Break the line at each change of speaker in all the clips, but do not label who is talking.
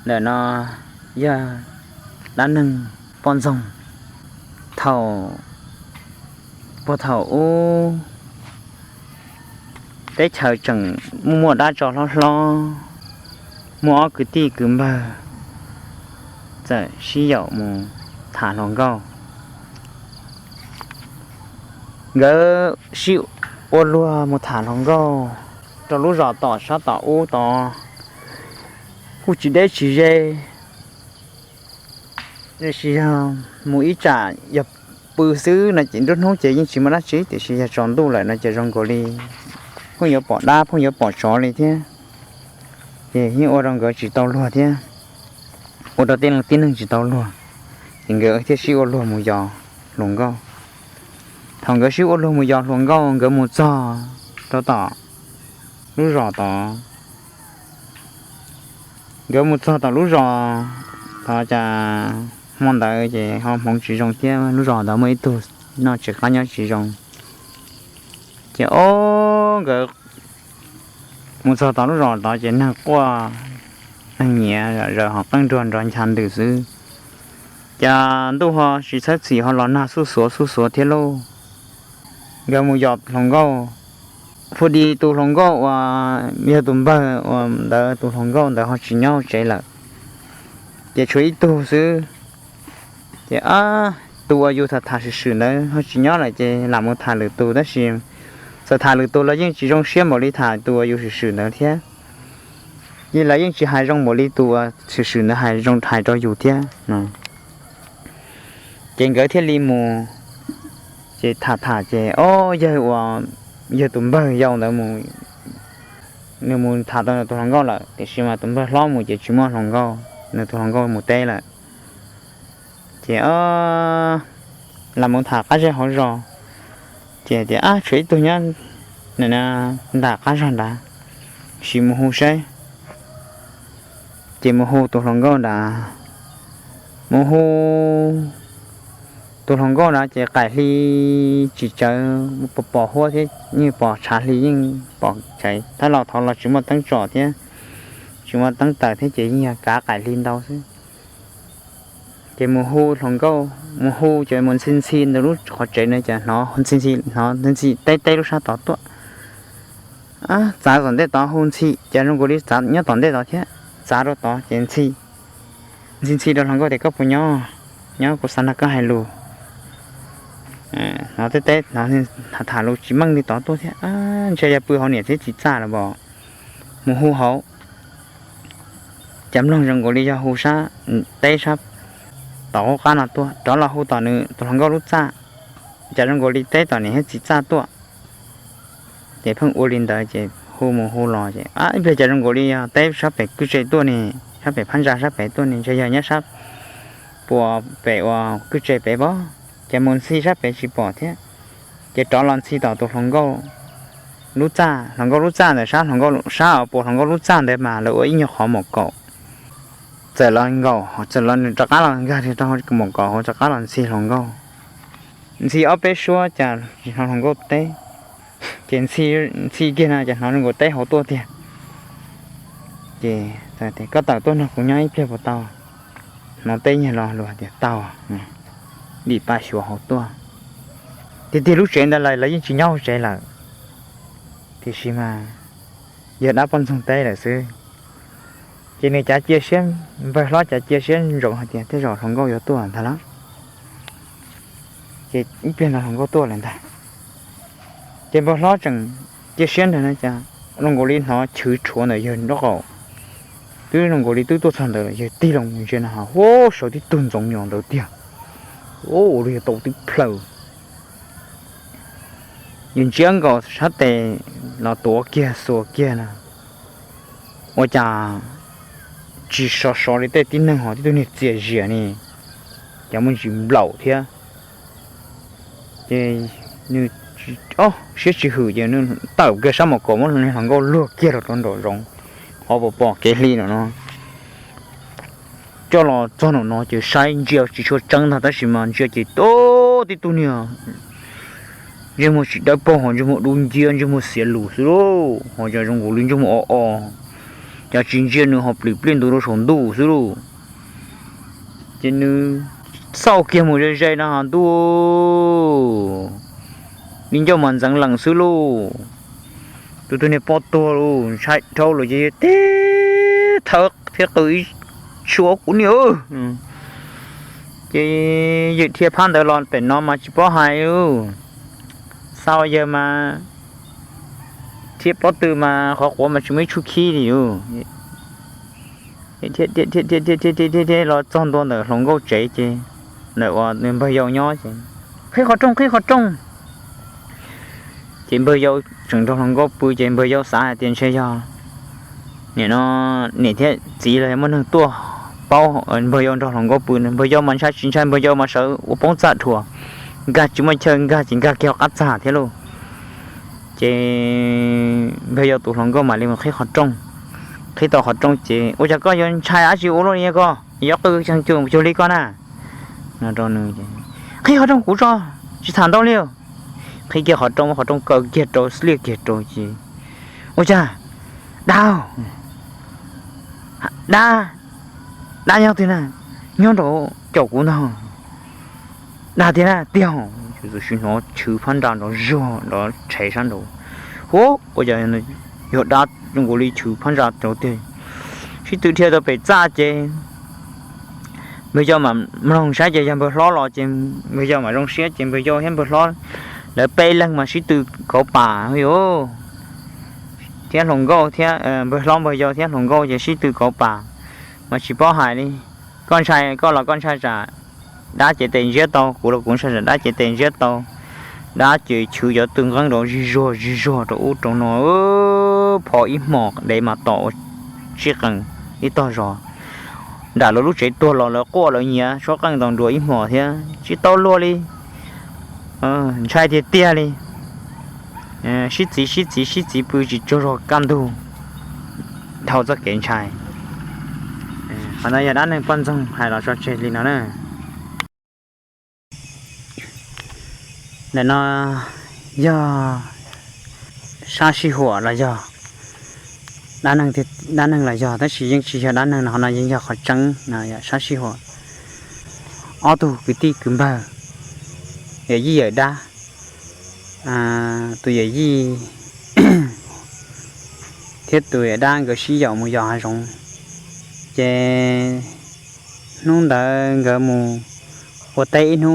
để nó giờ đã nâng con rồng thầu bộ thầu u để chờ chẳng mua đã cho lo mua cứ ti cứ mờ giờ sử dụng một thả lòng câu gỡ chịu ô lúa một thả lòng câu cho lúa rõ tỏ sao tỏ u tỏ khu chỉ để chỉ dê để chỉ mỗi trả nhập bự xứ là chỉ đốt nấu chế nhưng chỉ mà đã chế thì chỉ chọn đủ lại là chỉ rong cổ đi không nhớ bỏ đá không nhớ bỏ chó đi thế thì những ô rong gỡ chỉ tàu lúa thế ô đầu tiên là tin chỉ tàu lúa thì gỡ thế xíu ô lúa một giò lồng câu thằng gỡ xíu ô lúa một giò lồng câu gỡ một giò tao tỏ lúa rõ tỏ gỡ một giò tỏ lúa rõ tao chả món đó thì họ không chỉ dùng thế lúa rõ đó mới tu nó chỉ có nhau chỉ dùng chỉ ô gỡ một giò tỏ lúa rõ đó chỉ là qua anh nhẹ rồi họ tăng tròn tròn chăn từ xứ cha tu họ chỉ xét chỉ họ lo na su số thế lô gỡ một giọt lòng câu phù đi tu lòng câu và bây tụm bơ đỡ tu lòng câu đỡ họ chỉ nhau chạy lại để chú ý tu xứ để tu ở dù thật thà sự nữa họ chỉ nhau lại để làm một thà lử tu đó xem sợ thà lử tu là những chỉ trong xem một lý thà tu ở dù sự nữa thế như là những chỉ hai trong một lý tu sự nữa hai trong hai cho dù thế trên cái thiên lý mù chỉ thả chỉ giờ tụm bơ dầu nữa mù nếu mù thả tụi thằng con là thì xem mà tụm bơ lo mù chỉ mua thằng con nếu tụi thằng con một tê là chỉ làm một thả cá sẽ hỗ trợ chỉ chơi tụi nhá này nè thả cá rồi đã chỉ một hồ say chỉ một hồ tụi thằng con đã một hồ tụi thằng con đã chỉ cải thì chỉ chơi bỏ hoa thế như bỏ trả thì nhưng bỏ chạyถ้าเราthọ là chúng mà tăng trọ thế chúng mà tăng tài thế chỉ như cá cải lên đâu chứ chỉ một hồ thằng con một hồ chơi muốn xin rồi lúc họ chạy này chả nó xin nó xin tay lúc sao tỏ tuột giá còn đấy tỏ hôn chi chả nó có đi giá nhớ tỏ đấy tỏ thế giá đó tỏ chuyện xin đó thằng con để có phụ nhau nhớ của san có hai lù nó tết nó thả lù chỉ mang đi tỏ tôi thế chơi ra bự họ nhỉ thế chỉ xa là bỏ một hô hậu chấm lòng rằng có đi ra hô sa tết sắp tỏ cá nào tôi đó là hô tỏ nữa tôi không có lúc xa chả rằng có đi tết tỏ này hết chỉ xa tôi để phong u linh đời chỉ hô một hô lò chỉ bây giờ rằng có đi tết sắp phải cứ chơi tôi này sắp phải phán ra sắp phải tôi này chơi giờ nhá sắp bùa phải cứ chơi phải bó chỉ muốn xí sắp phải chỉ bỏ thế chỉ cho lần xí tàu tụi thằng câu lút ra để sát thằng câu sát bộ thằng câu lút ra để mà lỡ ý nhọc họ một cậu chờ lần câu chờ lần chắc cá lần ra thì tao một cậu chắc cá lần xí thằng câu xí ở bên xua chả thằng câu té chuyện xí kia nào chả thằng câu té họ tua tiền thì có tàu tôi nó cũng nhảy phía vào tàu nó té như lò thì tàu đi ba xua hậu tua thì lúc chuyện đó lại lấy chỉ nhau chạy là thì xí mà giờ đã bắn xong tay là xưa chỉ này chả chia sẻ và lo chả chia sẻ rộng hơn tiền thế rồi không có yếu tua hẳn lắm chỉ ít bên là không có tua lên ta chỉ bao lo chẳng chia sẻ thì nó chả lòng gỗ linh nó chửi chúa này giờ nó gỗ cứ lòng gỗ linh tôi thành rồi giờ ti lòng mình chuyện nào ô số thì tuần giống nhau đầu tiên ô rồi tổ chức flow nhưng chuyện có sát tệ là tổ kia số kia nè ôi chà chỉ sợ đi tới tin năng họ thì tôi này dễ dễ nè chẳng muốn chỉ lẩu thế thì như sẽ chỉ hử giờ nó tạo cái sao mà có một thằng con luộc kia rồi con đồ rong họ bỏ cái ly nó cho nó chỉ sai nhiều chỉ cho trắng là ta chỉ mà chỉ tốt thì tôi nè nhưng mà chỉ đã bỏ họ cho một đun chiên cho một xẻ lù rồi họ cho trong gỗ linh cho một cho chính chuyện nữa học lịch lên đồ sống đủ xứ đủ chỉ nữa sau kia một giây nó hàng đủ nên cho mình rằng lằng xứ luôn tụi này bỏ tua luôn chạy thâu rồi gì thế thật thế tới chúa cũng nhớ chỉ dự thiệp han đời lonเป็นnó mà chỉ bỏ hai luôn sao giờ mà thiệp bỏ từ mà khó quá mà chỉ mấy chút khí đi luôn thế lo trong đó là lòng gấu chế chứ nữa nên bây giờ nhó chứ khi khó trông chỉ bây giờ chúng trong lòng gấu bự chỉ bây giờ xả tiền chơi cho nè nó nè thế chỉ là muốn được tua bao bây giờ trong lòng gấu bự bây giờ mình sai chính sai bây giờ mà sợ bóng giặt thua gà chúng mình chơi gà chỉ gà kéo cắt xả thế luôn chỉ bây giờ tụ lòng gấu mà lên một khi khó trông khi tao họ trong chị ôi chắc có dân trai á chịu luôn nha cô gió từ sang trường cho lý con à nó cho nữa khi họ trong cũ cho chỉ thằng đâu liêu khi kia họ trong cờ kiệt rồi liệt kiệt rồi chị ôi cha đau đa nhau thế nào nhau đồ chậu cũ nào đa thế nào tiêu rồi xin nó chữ phán đoán nó rò nó chạy sang đồ hố ôi cha nó hiệu đa trong cái lý chữ phán đoán đầu tiên khi tự theo đó phải trả chứ bây giờ mà rong sai chứ em bớt lo chứ bây giờ mà rong sai chứ bây giờ em bớt lo để bay lần mà sĩ từ cổ bà hiểu theo lòng gấu theo bớt lo bây giờ theo lòng gấu chứ sĩ từ cổ bà mà chỉ bỏ hại đi con trai là con trai trả đã chỉ tiền giết tao của nó cũng sẽ đã chỉ tiền giết tao đã chỉ chịu cho từng con đó rì rò rồi trong nó bỏ ít mỏ để mà tổ chỉ cần ít to rồi đã lúc chạy tua là qua là nhỉ số căn đồng đuổi ít mỏ thế chỉ to luôn đi trai thì tia đi xí chỉ bự chỉ cho rồi cam thu thâu rất kiện trai hôm nay đã nên quan trọng hay là cho chơi gì nữa nè để nó do sa xì hỏa là do đa năng là do tất chỉ cho đa năng họ là những do họ trắng là sa xì hỏa ô tô cái tí cứng bờ để gì ở đa tụi vậy gì thiết tụi đang cái xí dầu mùi dầu hay rong chè nung đã gỡ mù ở tây nó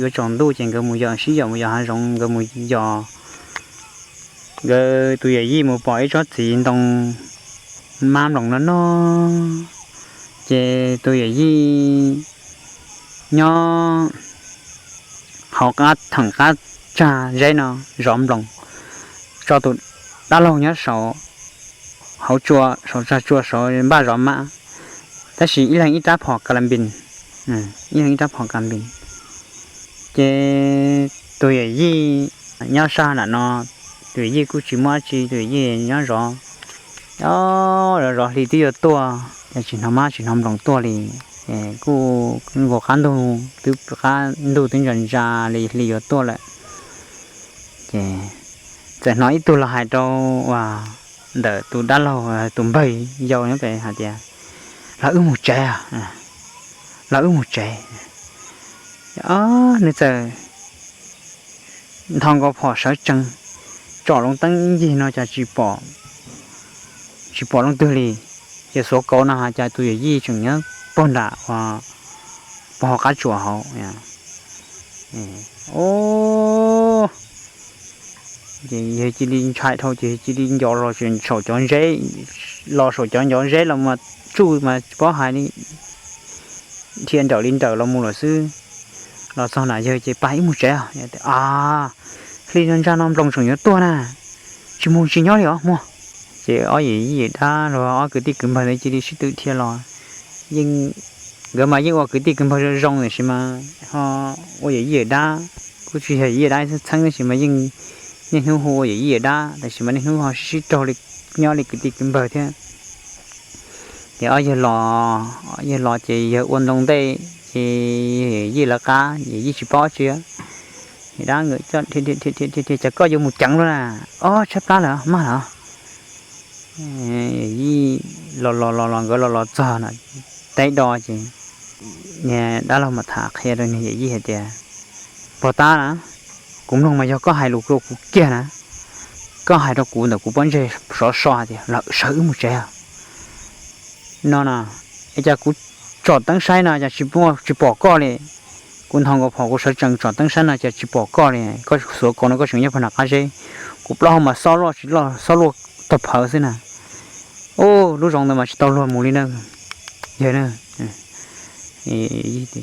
gỡ tròn đu chèn gỡ mùi dầu xí dầu mùi dầu hay rong gỡ mùi dầu gỡ tụi vậy gì một bỏi cho tiền đồng mam đồng nó chè tụi vậy gì nhỏ họ cá thằng cá cha dây nó rõm lòng cho tụi đã lâu nhá sổ hậu chùa sổ ra chùa sổ ba rõm mã ta chỉ ít ít đáp họ làm bình ít đáp họ làm bình chứ tụi ấy gì nhau xa là nó tụi gì cũng chỉ mua chỉ tụi gì nhau rõ đó rồi thì tiêu tua chỉ nằm lòng tua thì cô ngồi khán đồ từ khán đồ tính dần ra thì ở tua lại để nói tôi là hai trâu và đợi tôi đã lâu tụi bay dâu nó về hả chị là một trẻ là một trẻ nên giờ thằng có phò sợ chăng trọ lông tăng gì nó chả chỉ bỏ lông tư lì chỉ số câu nào hả cha tôi gì chừng nhớ bọn đã và bỏ cá chùa họ ô chỉ đi chạy thôi chỉ đi dò rồi chuyện sổ chọn rễ lo sổ chọn rễ là mà chui mà có hai đi thiên đầu linh đầu là mua là sư là sau này giờ chỉ bảy một trẻ khi nhân ra nó lồng sủng nhớ tua nè chỉ mua chỉ nhớ được mua chỉ ở gì ta rồi ở cái tí cầm phải chỉ đi sư tự thiên lo nhưng gỡ mà những cái tí cầm phải rong này xem mà họ ở gì ta cứ chỉ là gì đấy sang cái xem mà nhưng nó hồ gì đó tại sao mà nó họ sẽ cho được nhau được cái tiền bờ thế thì ở giờ lò chỉ giờ 운동 đây thì gì là cá gì chỉ bỏ chứ thì đó người cho thì chỉ có dùng một chặng luôn à sắp lá là má hả y lò cái lò cho nè tay đo chứ nè đã là mà thả khe rồi nè gì hết tiệt bỏ ta nè cũng không mà do có hai lục lục kia nè có hai đó cụ là cụ bắn chơi xóa thì là sợ một trẻ nó nè ai cha cụ chọn tăng sai nè cha chỉ bỏ co đi cụ thằng có phò cụ sợ chẳng chọn tăng sai nè cha chỉ bỏ co đi có số con nó có chuyện như phần nào cái gì cụ lo mà sao lo tập hợp thế nè ô lúc rong mà chỉ tao lo một ly nữa vậy nữa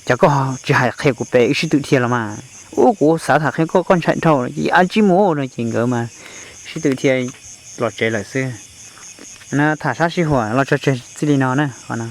chả có chỉ hai khe của bé ít tự thiệt là mà ô của xã thạc hay có con chạy thầu chỉ ăn chỉ mua rồi chỉ ngờ mà ít tự thiệt lọt chạy lại xưa nó thả sát xí hỏa lọt cho chạy xí đi nó nè còn nào